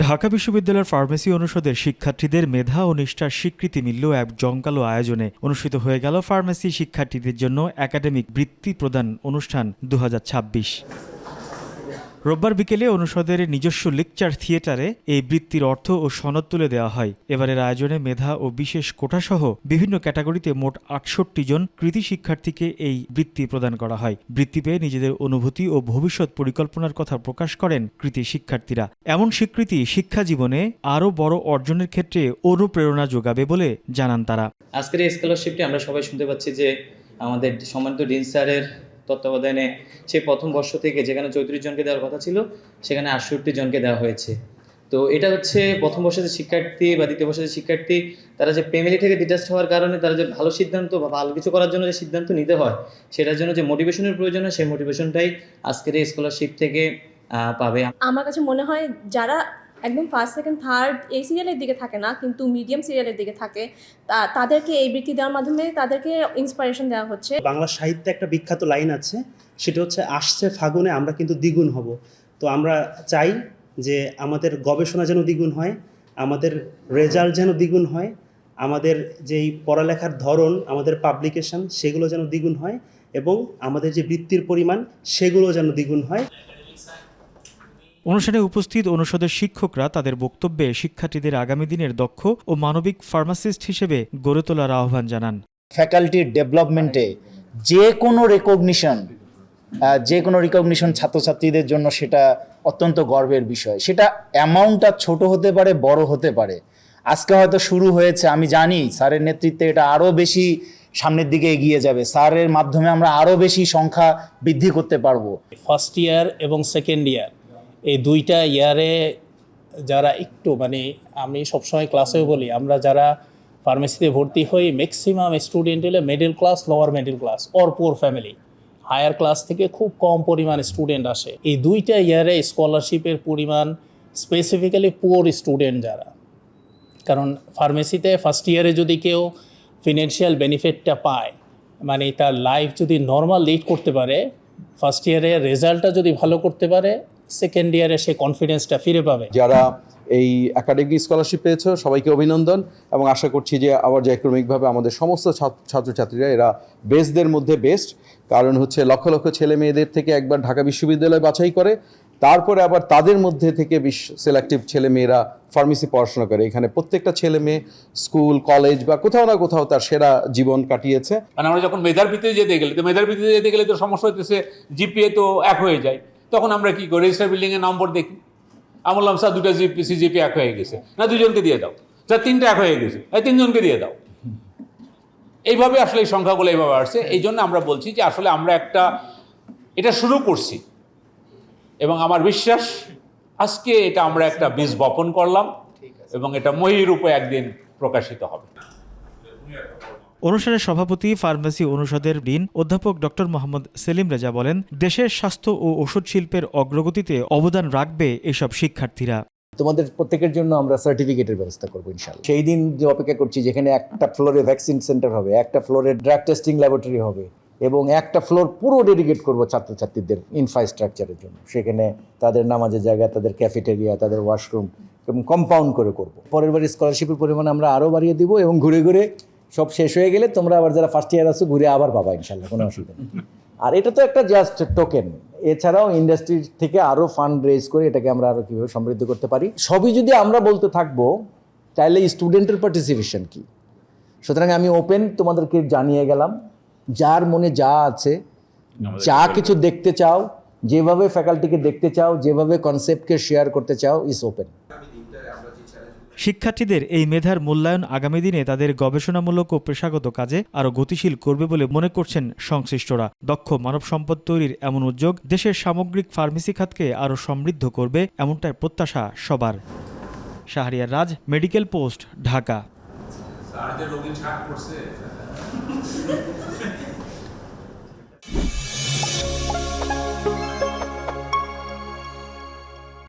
ঢাকা বিশ্ববিদ্যালয়ের ফার্মেসি অনুষদের শিক্ষার্থীদের মেধা ও নিষ্ঠার স্বীকৃতি মিলল এক জমকালো আয়োজনে অনুষ্ঠিত হয়ে গেল ফার্মেসি শিক্ষার্থীদের জন্য একাডেমিক বৃত্তি প্রদান অনুষ্ঠান 2026। রোববার বিকেলে অনুষদের নিজস্ব লেকচার থিয়েটারে এই বৃত্তির অর্থ ও সনদ তুলে দেওয়া হয়। এবারের আয়োজনে মেধা ও বিশেষ কোটাসহ বিভিন্ন ক্যাটাগরিতে মোট ৬৮ জন কৃতি শিক্ষার্থীকে এই বৃত্তি প্রদান করা হয়। বৃত্তি পেয়ে নিজেদের অনুভূতি ও ভবিষ্যৎ পরিকল্পনার কথা প্রকাশ করেন কৃতি শিক্ষার্থীরা। এমন স্বীকৃতি শিক্ষা জীবনে আরও বড় অর্জনের ক্ষেত্রে অনুপ্রেরণা যোগাবে বলে জানান তারা। আজকের এই স্কলারশিপটি আমরা সবাই শুনতে পাচ্ছি যে আমাদের সম্মানিত ডিন স্যারের তত্ত্বাবধানে সেই প্রথম বর্ষ থেকে যেখানে 34 জনকে দেওয়ার কথা ছিল সেখানে 68 জনকে দেওয়া হয়েছে। তো এটা হচ্ছে প্রথম বর্ষের যে শিক্ষার্থী বা দ্বিতীয় বর্ষের যে শিক্ষার্থী তারা যে ফ্যামিলি থেকে ডিটাচড হওয়ার কারণে তারা যে ভালো সিদ্ধান্ত বা ভালো কিছু করার জন্য যে সিদ্ধান্ত নিতে হয় সেটার জন্য যে মোটিভেশনের প্রয়োজন হয় সেই মোটিভেশনটাই আজকের এই স্কলারশিপ থেকে পাবে। আমার কাছে মনে হয় যারা একদম ফার্স্ট সেকেন্ড থার্ড এই সিরিয়ালের দিকে থাকে না কিন্তু মিডিয়াম সিরিয়ালের দিকে থাকে তাদেরকে এই বৃত্তি দেওয়ার মাধ্যমে তাদেরকে ইন্সপিরেশন দেওয়া হচ্ছে। বাংলা সাহিত্যে একটা বিখ্যাত লাইন আছে, সেটা হচ্ছে আসছে ফাগুনে আমরা কিন্তু দ্বিগুণ হব। তো আমরা চাই যে আমাদের গবেষণা যেন দ্বিগুণ হয়, আমাদের রেজাল্ট যেন দ্বিগুণ হয়, আমাদের যেই পড়ালেখার ধরন, আমাদের পাবলিকেশন সেগুলো যেন দ্বিগুণ হয় এবং আমাদের যে বৃত্তির পরিমাণ সেগুলো যেন দ্বিগুণ হয়। অনুষ্ঠানে উপস্থিত অনুষদের শিক্ষকরা তাদের বক্তব্যে শিক্ষার্থীদের আগামী দিনের দক্ষ ও মানবিক ফার্মাসিস্ট হিসেবে গড়ে তোলার আহ্বান জানান। ফ্যাকাল্টির ডেভেলপমেন্টে যে কোনো রিকগনিশন ছাত্রছাত্রীদের জন্য সেটা অত্যন্ত গর্বের বিষয়। সেটা অ্যামাউন্টটা ছোট হতে পারে, বড় হতে পারে। আজকে হয়তো শুরু হয়েছে, আমি জানি স্যারের নেতৃত্বে এটা আরও বেশি সামনের দিকে এগিয়ে যাবে। স্যারের মাধ্যমে আমরা আরও বেশি সংখ্যা বৃদ্ধি করতে পারবো। ফার্স্ট ইয়ার এবং সেকেন্ড ইয়ার এই দুইটা ইয়ারে যারা একটু আমি সবসময় ক্লাসেও বলি, আমরা যারা ফার্মেসিতে ভর্তি হই ম্যাক্সিমাম স্টুডেন্ট হলে middle class, lower middle class or poor family. Higher class থেকে খুব কম পরিমাণ স্টুডেন্ট আসে। এই দুইটা ইয়ারে স্কলারশিপের পরিমাণ স্পেসিফিক্যালি পুয়ার স্টুডেন্ট যারা, কারণ ফার্মেসিতে ফার্স্ট ইয়ারে যদি কেউ ফিনান্সিয়াল বেনিফিটটা পায়, তার লাইফ যদি নর্মাল লিড করতে পারে, ফার্স্ট ইয়ারে রেজাল্টটা যদি ভালো করতে পারে, সেকেন্ড ইয়ারে সে কনফিডেন্সটা ফিরে পাবে। যারা এই একাডেমিক স্কলারশিপ পেয়েছে সবাইকে অভিনন্দন এবং আশা করছি যে আবার ন্যায়ক্রমিকভাবে আমাদের সমস্ত ছাত্রছাত্রীরা এরা বেস্টদের মধ্যে বেস্ট। কারণ হচ্ছে লক্ষ লক্ষ ছেলে মেয়েদের থেকে একবার ঢাকা বিশ্ববিদ্যালয় বাছাই করে, তারপরে আবার তাদের মধ্যে থেকে সিলেক্টিভ ছেলে মেয়েরা ফার্মেসি পড়াশোনা করে। এখানে প্রত্যেকটা ছেলে মেয়ে স্কুল কলেজ বা কোথাও না কোথাও তার সেরা জীবন কাটিয়েছে। আমরা যখন মেধার ভিত্তিতে যেতে গেলে তো সমস্যা হইতেছে, জিপিএ তো 1 হয়ে যায়। তখন আমরা কি করি, রেজিস্টার বিল্ডিংয়ের নম্বর দেখি, আমি বললাম স্যার 2টা সিজিপি 1 হয়ে গেছে, না 2 জনকে দিয়ে দাও। স্যার 3টা 1 হয়ে গেছে, 3 জনকে দিয়ে দাও। এইভাবে আসলে এই সংখ্যাগুলো এইভাবে আসছে। এই জন্য আমরা বলছি যে আসলে আমরা এটা শুরু করছি এবং আমার বিশ্বাস আজকে এটা আমরা একটা বীজ বপন করলাম এবং এটা মহীরূপে একদিন প্রকাশিত হবে। অনুষ্ঠানের সভাপতি ফার্মেসি অনুষদের ডিন অধ্যাপক ডক্টর মোহাম্মদ সেলিম রেজা বলেন, দেশের স্বাস্থ্য ও ওষুধ শিল্পের অগ্রগতিতে অবদান রাখবে এসব শিক্ষার্থীরা। তোমাদের প্রত্যেকের জন্য আমরা সার্টিফিকেটের ব্যবস্থা করবো ইনশাআল্লাহ। সেই দিন যে অপেক্ষা করছি যেখানে একটা ফ্লোরে ভ্যাকসিন সেন্টার হবে, একটা ফ্লোরে ড্রাগ টেস্টিং ল্যাবরেটরি হবে এবং একটা ফ্লোর পুরো ডেডিকেট করবো ছাত্রছাত্রীদের ইনফ্রাস্ট্রাকচারের জন্য। সেখানে তাদের নামাজের জায়গা, তাদের ক্যাফেটেরিয়া, তাদের ওয়াশরুম এবং কম্পাউন্ড করে করব। পরের বার স্কলারশিপের পরিমাণ আমরা আরও বাড়িয়ে দিব এবং ঘুরে ঘুরে সব শেষ হয়ে গেলে তোমরা আবার যারা ফার্স্ট ইয়ার আছো ঘুরে আবার পাবা ইনশাল্লাহ, কোনো অসুবিধা নেই। আর এটা তো একটা জাস্ট টোকেন, এছাড়াও ইন্ডাস্ট্রি থেকে আরও ফান্ড রেজ করে এটাকে আমরা আরও কীভাবে সমৃদ্ধ করতে পারি সবই যদি আমরা বলতে থাকবো তাহলে স্টুডেন্টের পার্টিসিপেশন কী। সুতরাং আমি ওপেন তোমাদেরকে জানিয়ে গেলাম, যার মনে যা আছে, যা কিছু দেখতে চাও, যেভাবে ফ্যাকাল্টিকে দেখতে চাও, যেভাবে কনসেপ্টকে শেয়ার করতে চাও, ইজ ওপেন। শিক্ষার্থীদের এই মেধার মূল্যায়ন আগামী দিনে তাদের গবেষণামূলক ও পেশাগত কাজে আরও গতিশীল করবে বলে মনে করছেন সংশ্লিষ্টরা। দক্ষ মানব সম্পদ তৈরির এমন উদ্যোগ দেশের সামগ্রিক ফার্মেসি খাতকে আরও সমৃদ্ধ করবে, এমনটাই প্রত্যাশা সবার। শাহরিয়ার রাজ, মেডিকেল পোস্ট, ঢাকা।